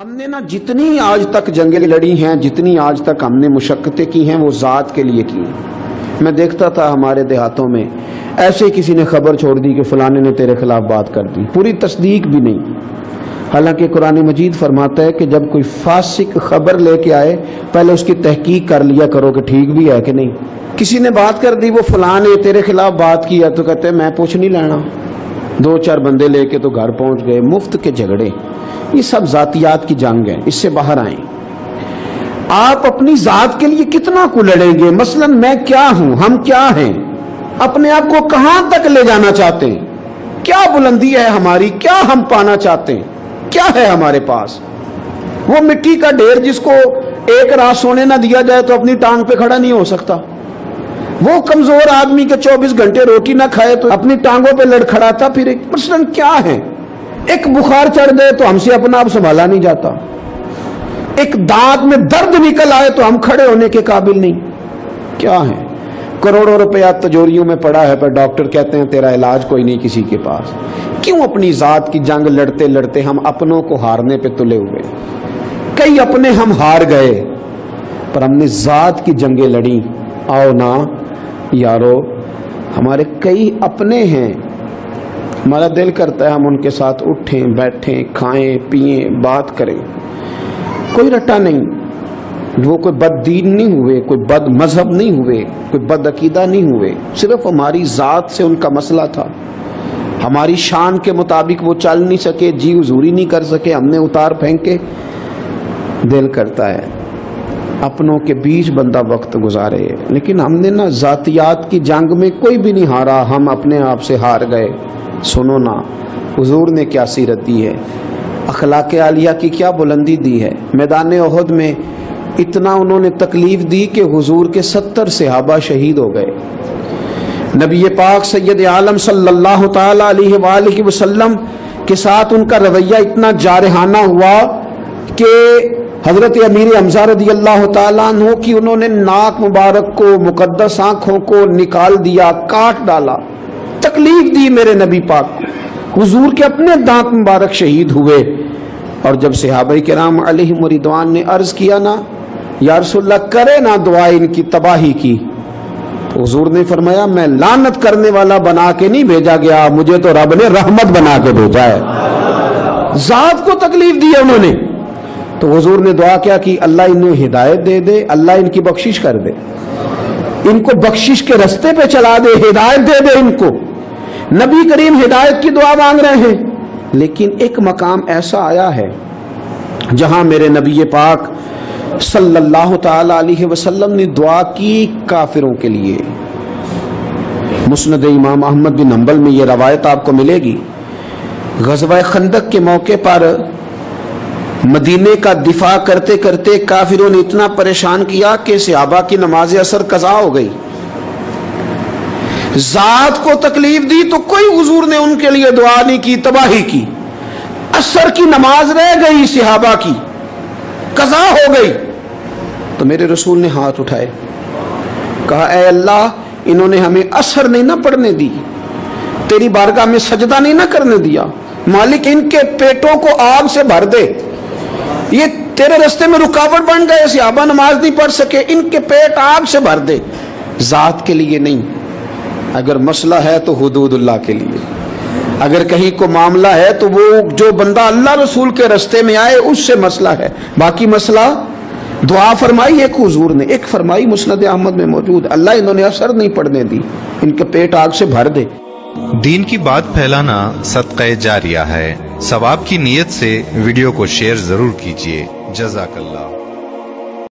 हमने ना जितनी आज तक जंगें लड़ी हैं, जितनी आज तक हमने मुशक्क़तें की हैं, वो ज़ात के लिए की हैं। मैं देखता था हमारे देहातों में ऐसे किसी ने खबर छोड़ दी कि फलाने ने तेरे खिलाफ बात कर दी, पूरी तस्दीक भी नहीं। हालांकि कुरान मजीद फरमाता है कि जब कोई फासिक खबर लेके आए पहले उसकी तहकीक कर लिया करो कि ठीक भी है कि नहीं। किसी ने बात कर दी वो फलाने तेरे खिलाफ बात किया तो कहते हैं मैं पूछ नहीं लेना, दो चार बंदे लेके तो घर पहुंच गए। मुफ्त के झगड़े, ये सब जातियात की जंग है, इससे बाहर आए। आप अपनी जात के लिए कितना को लड़ेंगे? मसलन मैं क्या हूं, हम क्या हैं, अपने आप को कहां तक ले जाना चाहते हैं, क्या बुलंदी है हमारी, क्या हम पाना चाहते हैं, क्या है हमारे पास? वो मिट्टी का ढेर जिसको एक रात सोने ना दिया जाए तो अपनी टांग पे खड़ा नहीं हो सकता। वो कमजोर आदमी के 24 घंटे रोटी ना खाए तो अपनी टांगों पे लड़खड़ाता फिर। मसलन क्या है? एक बुखार चढ़ गए तो हमसे अपना आप संभाला नहीं जाता, एक दांत में दर्द निकल आए तो हम खड़े होने के काबिल नहीं। क्या है? करोड़ों रुपया तिजोरियों में पड़ा है पर डॉक्टर कहते हैं तेरा इलाज कोई नहीं किसी के पास। क्यों अपनी जात की जंग लड़ते लड़ते हम अपनों को हारने पे तुले हुए? कई अपने हम हार गए पर हमने जात की जंगें लड़ी। आओ ना यारो, हमारे कई अपने हैं, हमारा दिल करता है हम उनके साथ उठें बैठें, खाएं पिएं, बात करें। कोई रट्टा नहीं, वो कोई बददीन नहीं हुए, कोई बद मजहब नहीं हुए, कोई बद अकीदा नहीं हुए, सिर्फ हमारी जात से उनका मसला था। हमारी शान के मुताबिक वो चल नहीं सके, जी हुजूरी नहीं कर सके, हमने उतार फेंके। दिल करता है अपनों के बीच बंदा वक्त गुजारे, लेकिन हमने ना जातियात की जंग में कोई भी नहीं हारा, हम अपने आप से हार गए। सुनो ना, हुजूर ने क्या सीरत दी है, अखलाक आलिया की क्या बुलंदी दी है। मैदान ओहद में इतना उन्होंने तकलीफ दी कि हुजूर के 70 सहाबा शहीद हो गए। नबी पाक सैयद आलम सल्लल्लाहु ताला अलैहि वसल्लम के साथ उनका रवैया इतना जारहाना हुआ कि हजरत अमीर हमजा रदियल्लाहु ताला अन्हु की उन्होंने नाक मुबारक को, मुकद्दस आंखों को निकाल दिया, काट डाला, तकलीफ दी मेरे नबी पाक को। हुजूर के अपने दांत मुबारक शहीद हुए। और जब सहाबाए किराम अलैहिम रिदवान ने अर्ज किया ना या रसूलल्लाह करे ना दुआ इनकी तबाही की, तो हुजूर ने फरमाया मैं लानत करने वाला बना के नहीं भेजा गया, मुझे तो रब ने रहमत बना के भेजा है। जात को तकलीफ दी है उन्होंने, तो हुजूर ने दुआ क्या की, अल्लाह इन्हें हिदायत दे दे, अल्लाह इनकी बख्शिश कर दे, इनको बख्शिश के रास्ते पे चला दे, हिदायत दे दे इनको। नबी करीम हिदायत की दुआ मांग रहे हैं, लेकिन एक मकाम ऐसा आया है जहां मेरे नबी पाक सल्लल्लाहु ताला अलैहि वसल्लम ने दुआ की काफिरों के लिए। मुस्नद इमाम अहमद बिन हंबल में यह रवायत आपको मिलेगी। गज़वा खंदक के मौके पर मदीने का दिफा करते करते काफिरों ने इतना परेशान किया कि सहाबा की नमाज असर कज़ा हो गई। जात को तकलीफ दी तो कोई हुजूर ने उनके लिए दुआ नहीं की, तबाही की। असर की नमाज रह गई सहाबा की, कज़ा हो गई, तो मेरे रसूल ने हाथ उठाए, कहा ऐ अल्लाह इन्होंने हमें असर नहीं ना पढ़ने दी, तेरी बारगाह में सजदा नहीं ना करने दिया, मालिक इनके पेटों को आग से भर दे, ये तेरे रास्ते में रुकावट बन गए, सहाबा नमाज नहीं पढ़ सके, इनके पेट आग से भर दे। जात के लिए नहीं, अगर मसला है तो हुदूदुल्लाह के लिए, अगर कहीं को मामला है तो वो जो बंदा अल्लाह रसूल के रास्ते में आए उससे मसला है। बाकी मसला दुआ फरमाई एक हुजूर ने, एक फरमाई मुस्नद अहमद में मौजूद, अल्लाह इन्होंने असर नहीं पड़ने दी, इनके पेट आग से भर दे। दीन की बात फैलाना सदक़े जारिया है। सवाब की नीयत से वीडियो को शेयर जरूर कीजिए। जज़ाकल्लाह।